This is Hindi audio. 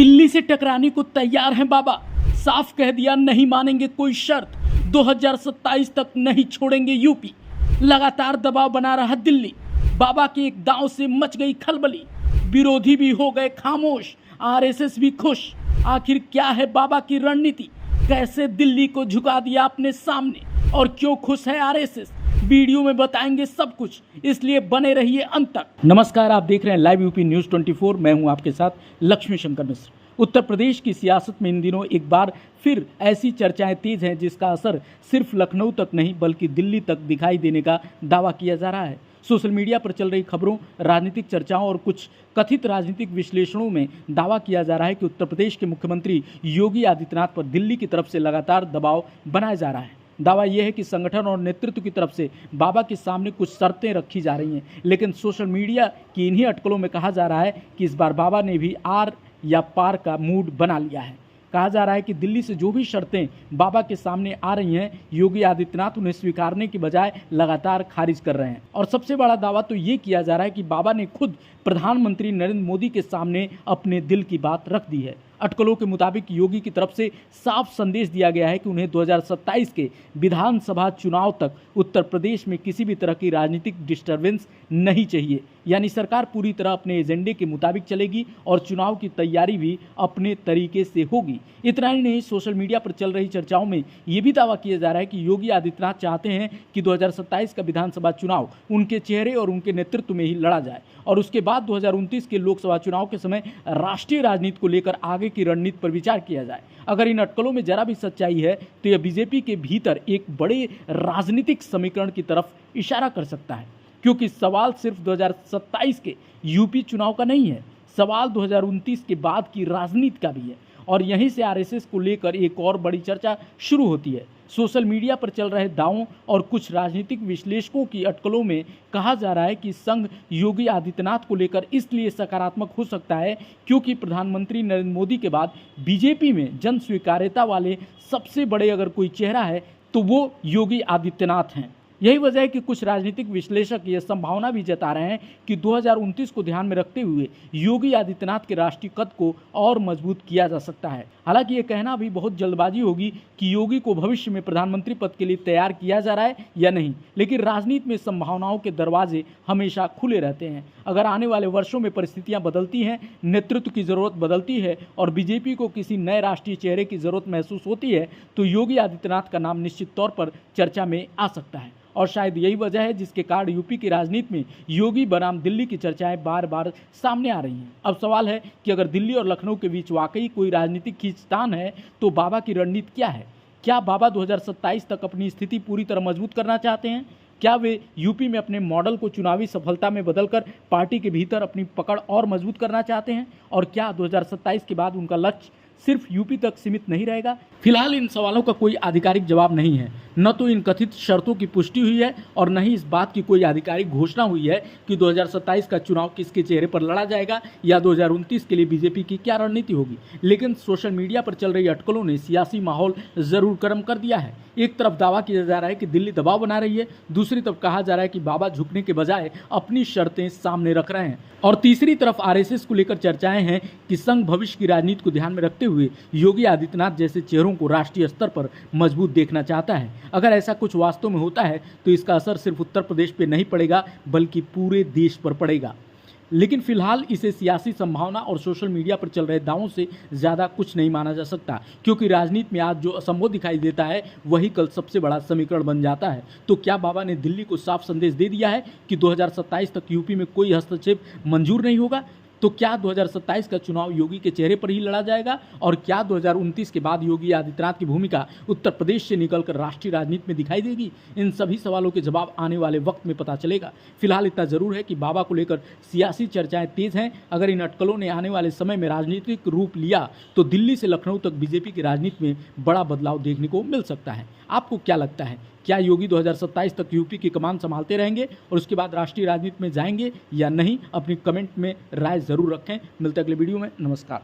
दिल्ली से टकराने को तैयार हैं बाबा। साफ कह दिया नहीं मानेंगे कोई शर्त। 2027 तक नहीं छोड़ेंगे यूपी। लगातार दबाव बना रहा दिल्ली। बाबा के एक दांव से मच गई खलबली। विरोधी भी हो गए खामोश, आरएसएस भी खुश। आखिर क्या है बाबा की रणनीति? कैसे दिल्ली को झुका दिया अपने सामने और क्यों खुश है आरएसएस? वीडियो में बताएंगे सब कुछ, इसलिए बने रहिए अंत तक। नमस्कार, आप देख रहे हैं लाइव यूपी न्यूज़ 24। मैं हूं आपके साथ लक्ष्मी शंकर मिश्र। उत्तर प्रदेश की सियासत में इन दिनों एक बार फिर ऐसी चर्चाएं तेज हैं जिसका असर सिर्फ लखनऊ तक नहीं बल्कि दिल्ली तक दिखाई देने का दावा किया जा रहा है। सोशल मीडिया पर चल रही खबरों, राजनीतिक चर्चाओं और कुछ कथित राजनीतिक विश्लेषणों में दावा किया जा रहा है कि उत्तर प्रदेश के मुख्यमंत्री योगी आदित्यनाथ पर दिल्ली की तरफ से लगातार दबाव बनाया जा रहा है। दावा यह है कि संगठन और नेतृत्व की तरफ से बाबा के सामने कुछ शर्तें रखी जा रही हैं, लेकिन सोशल मीडिया की इन्हीं अटकलों में कहा जा रहा है कि इस बार बाबा ने भी आर या पार का मूड बना लिया है। कहा जा रहा है कि दिल्ली से जो भी शर्तें बाबा के सामने आ रही हैं, योगी आदित्यनाथ उन्हें स्वीकारने की बजाय लगातार खारिज कर रहे हैं। और सबसे बड़ा दावा तो ये किया जा रहा है कि बाबा ने खुद प्रधानमंत्री नरेंद्र मोदी के सामने अपने दिल की बात रख दी है। अटकलों के मुताबिक योगी की तरफ से साफ संदेश दिया गया है कि उन्हें 2027 के विधानसभा चुनाव तक उत्तर प्रदेश में किसी भी तरह की राजनीतिक डिस्टर्बेंस नहीं चाहिए। यानी सरकार पूरी तरह अपने एजेंडे के मुताबिक चलेगी और चुनाव की तैयारी भी अपने तरीके से होगी। इतना ही नहीं, सोशल मीडिया पर चल रही चर्चाओं में ये भी दावा किया जा रहा है कि योगी आदित्यनाथ चाहते हैं कि 2027 का विधानसभा चुनाव उनके चेहरे और उनके नेतृत्व में ही लड़ा जाए और उसके बाद 2029 के लोकसभा चुनाव के समय राष्ट्रीय राजनीति को लेकर आगे की रणनीति पर विचार किया जाए। अगर इन अटकलों में जरा भी सच्चाई है तो यह बीजेपी के भीतर एक बड़े राजनीतिक समीकरण की तरफ इशारा कर सकता है, क्योंकि सवाल सिर्फ 2027 के यूपी चुनाव का नहीं है, सवाल 2029 के बाद की राजनीति का भी है। और यहीं से आरएसएस को लेकर एक और बड़ी चर्चा शुरू होती है। सोशल मीडिया पर चल रहे दावों और कुछ राजनीतिक विश्लेषकों की अटकलों में कहा जा रहा है कि संघ योगी आदित्यनाथ को लेकर इसलिए सकारात्मक हो सकता है क्योंकि प्रधानमंत्री नरेंद्र मोदी के बाद बीजेपी में जन स्वीकार्यता वाले सबसे बड़े अगर कोई चेहरा है तो वो योगी आदित्यनाथ हैं। यही वजह है कि कुछ राजनीतिक विश्लेषक यह संभावना भी जता रहे हैं कि 2029 को ध्यान में रखते हुए योगी आदित्यनाथ के राष्ट्रीय कद को और मजबूत किया जा सकता है। हालांकि यह कहना भी बहुत जल्दबाजी होगी कि योगी को भविष्य में प्रधानमंत्री पद के लिए तैयार किया जा रहा है या नहीं, लेकिन राजनीति में संभावनाओं के दरवाजे हमेशा खुले रहते हैं। अगर आने वाले वर्षों में परिस्थितियां बदलती हैं, नेतृत्व की जरूरत बदलती है और बीजेपी को किसी नए राष्ट्रीय चेहरे की जरूरत महसूस होती है तो योगी आदित्यनाथ का नाम निश्चित तौर पर चर्चा में आ सकता है। और शायद यही वजह है जिसके कारण यूपी की राजनीति में योगी बनाम दिल्ली की चर्चाएं बार बार सामने आ रही हैं। अब सवाल है कि अगर दिल्ली और लखनऊ के बीच वाकई कोई राजनीतिक खींचतान है तो बाबा की रणनीति क्या है? क्या बाबा 2027 तक अपनी स्थिति पूरी तरह मजबूत करना चाहते हैं? क्या वे यूपी में अपने मॉडल को चुनावी सफलता में बदलकर पार्टी के भीतर अपनी पकड़ और मजबूत करना चाहते हैं? और क्या 2027 के बाद उनका लक्ष्य सिर्फ यूपी तक सीमित नहीं रहेगा? फिलहाल इन सवालों का कोई आधिकारिक जवाब नहीं है। न तो इन कथित शर्तों की पुष्टि हुई है और न ही इस बात की कोई आधिकारिक घोषणा हुई है कि 2027 का चुनाव किसके चेहरे पर लड़ा जाएगा या 2029 के लिए बीजेपी की क्या रणनीति होगी। लेकिन सोशल मीडिया पर चल रही अटकलों ने सियासी माहौल जरूर गर्म कर दिया है। एक तरफ दावा किया जा रहा है कि दिल्ली दबाव बना रही है, दूसरी तरफ कहा जा रहा है कि बाबा झुकने के बजाय अपनी शर्तें सामने रख रहे हैं और तीसरी तरफ आरएसएस को लेकर चर्चाएं हैं कि संघ भविष्य की राजनीति को ध्यान में रखते हुए योगी आदित्यनाथ जैसे चेहरों को राष्ट्रीय स्तर पर मजबूत देखना चाहता है। अगर ऐसा कुछ वास्तव में होता है तो इसका असर सिर्फ उत्तर प्रदेश पे नहीं पड़ेगा बल्कि पूरे देश पर पड़ेगा। लेकिन फिलहाल इसे सियासी संभावना और सोशल मीडिया पर चल रहे दावों से ज़्यादा कुछ नहीं माना जा सकता, क्योंकि राजनीति में आज जो असंभव दिखाई देता है वही कल सबसे बड़ा समीकरण बन जाता है। तो क्या बाबा ने दिल्ली को साफ संदेश दे दिया है कि 2027 तक यूपी में कोई हस्तक्षेप मंजूर नहीं होगा? तो क्या 2027 का चुनाव योगी के चेहरे पर ही लड़ा जाएगा? और क्या 2029 के बाद योगी आदित्यनाथ की भूमिका उत्तर प्रदेश से निकलकर राष्ट्रीय राजनीति में दिखाई देगी? इन सभी सवालों के जवाब आने वाले वक्त में पता चलेगा। फिलहाल इतना जरूर है कि बाबा को लेकर सियासी चर्चाएं तेज हैं। अगर इन अटकलों ने आने वाले समय में राजनीतिक रूप लिया तो दिल्ली से लखनऊ तक बीजेपी की राजनीति में बड़ा बदलाव देखने को मिल सकता है। आपको क्या लगता है, क्या योगी 2027 तक यूपी की कमान संभालते रहेंगे और उसके बाद राष्ट्रीय राजनीति में जाएंगे या नहीं? अपनी कमेंट में राय जरूर रखें। मिलते हैं अगले वीडियो में। नमस्कार।